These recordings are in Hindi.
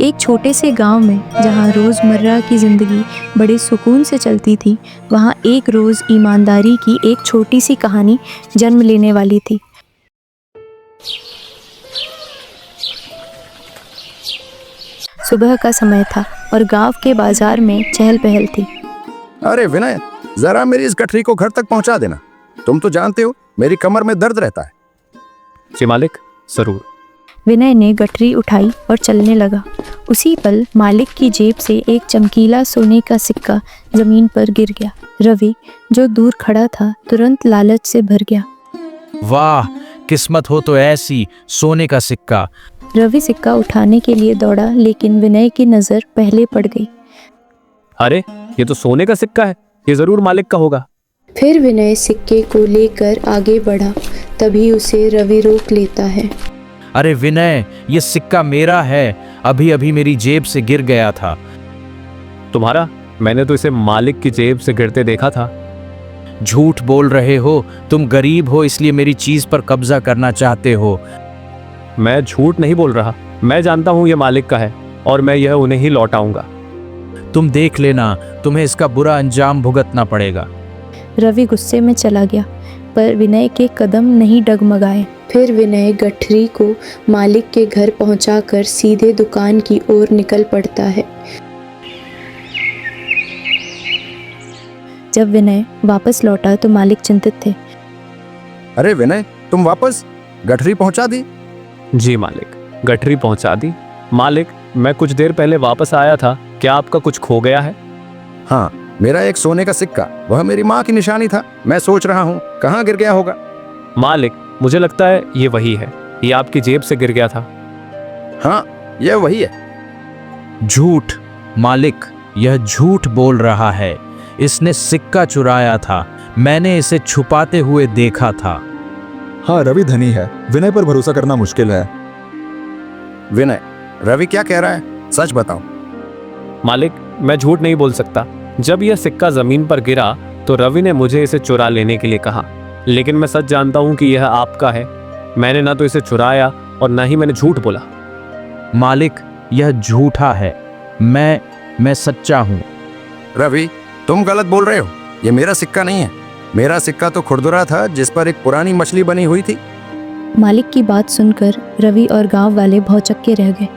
एक छोटे से गांव में जहां रोज़मर्रा की ज़िंदगी बड़े सुकून से चलती थी, वहां एक रोज़ ईमानदारी की एक छोटी सी कहानी जन्म लेने वाली थी। सुबह का समय था और गांव के बाजार में चहल पहल थी। अरे विनय, जरा मेरी इस गठरी को घर तक पहुंचा देना। तुम तो जानते हो मेरी कमर में दर्द रहता है। जी मालिक, जरूर। विनय ने गठरी उठाई और चलने लगा। उसी पल मालिक की जेब से एक चमकीला सोने का सिक्का जमीन पर गिर गया। रवि, जो दूर खड़ा था, तुरंत लालच से भर गया। वाह, किस्मत हो तो ऐसी, सोने का सिक्का। रवि सिक्का उठाने के लिए दौड़ा, लेकिन विनय की नजर पहले पड़ गई। अरे, ये तो सोने का सिक्का है, ये जरूर मालिक का होगा। फिर विनय सिक्के को लेकर आगे बढ़ा, तभी उसे रवि रोक लेता है। अरे विनय, ये सिक्का मेरा है, अभी अभी मेरी जेब से गिर गया था। तुम्हारा? मैंने तो इसे मालिक की जेब से गिरते देखा था। झूठ बोल रहे हो, तुम गरीब हो इसलिए मेरी चीज पर कब्जा करना चाहते हो। मैं झूठ नहीं बोल रहा, मैं जानता हूँ ये मालिक का है और मैं यह उन्हें ही लौटाऊंगा। तुम देख लेना, तुम्हें इसका बुरा अंजाम भुगतना पड़ेगा। रवि गुस्से में चला गया, पर विनय के कदम नहीं डगमगाए। फिर विनय गठरी को मालिक के घर पहुंचाकर सीधे दुकान की ओर निकल पड़ता है। जब विनय वापस लौटा तो मालिक चिंतित थे। अरे विनय, तुम वापस? गठरी पहुंचा दी? जी मालिक, गठरी पहुंचा दी। मालिक, मैं कुछ देर पहले वापस आया था, क्या आपका कुछ खो गया है? हाँ, मेरा एक सोने का सिक्का, वह मेरी माँ की निशानी था। मैं सोच रहा हूँ कहाँ गिर गया होगा। मालिक, मुझे लगता है ये वही है, ये आपकी जेब से गिर गया था। हाँ, यह वही है। झूठ मालिक, यह झूठ बोल रहा है। इसने सिक्का चुराया था, मैंने इसे छुपाते हुए देखा था। हाँ, रवि धनी है, विनय पर भरोसा करना मुश्किल है। विनय, रवि क्या कह रहा है, सच बताओ। मालिक, मैं झूठ नहीं बोल सकता। जब यह सिक्का जमीन पर गिरा तो रवि ने मुझे इसे चुरा लेने के लिए कहा, लेकिन मैं सच जानता हूँ कि यह आपका है। मैंने ना तो इसे चुराया और ना ही मैंने झूठ बोला। मालिक, यह झूठा है, मैं सच्चा हूँ। रवि, तुम गलत बोल रहे हो, ये मेरा सिक्का नहीं है। मेरा सिक्का तो खुरदुरा था जिस पर एक पुरानी मछली बनी हुई थी। मालिक की बात सुनकर रवि और गांव वाले भौचक्के रह गए।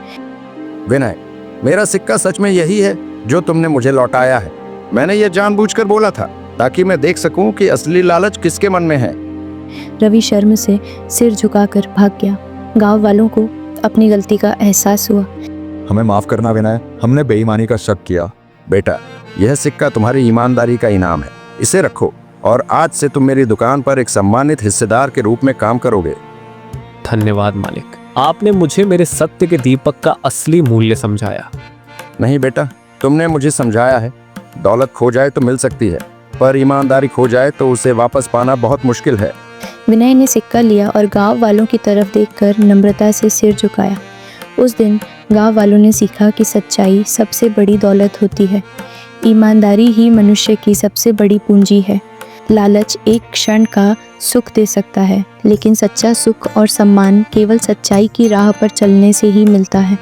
विनय, मेरा सिक्का सच में यही है जो तुमने मुझे लौटाया है। मैंने ये जानबूझकर बोला था ताकि मैं देख सकूं कि असली लालच किसके मन में है। रवि शर्म से सिर झुकाकर भाग गया। गांव वालों को अपनी गलती का एहसास हुआ। हमें माफ करना विनय, हमने बेईमानी का शक किया। बेटा, यह सिक्का तुम्हारी ईमानदारी का इनाम है, इसे रखो और आज से तुम मेरी दुकान पर एक सम्मानित हिस्सेदार के रूप में काम करोगे। धन्यवाद मालिक, आपने मुझे मेरे सत्य के दीपक का असली मूल्य समझाया। नहीं बेटा, तुमने मुझे समझाया है, दौलत खो जाए तो मिल सकती है, पर ईमानदारी खो जाए तो उसे वापस पाना बहुत मुश्किल है। विनय ने सिक्का लिया और गांव वालों की तरफ देखकर नम्रता से सिर झुकाया। उस दिन गांव वालों ने सीखा कि सच्चाई सबसे बड़ी दौलत होती है। ईमानदारी ही मनुष्य की सबसे बड़ी पूंजी है। लालच एक क्षण का सुख दे सकता है, लेकिन सच्चा सुख और सम्मान केवल सच्चाई की राह पर चलने से ही मिलता है।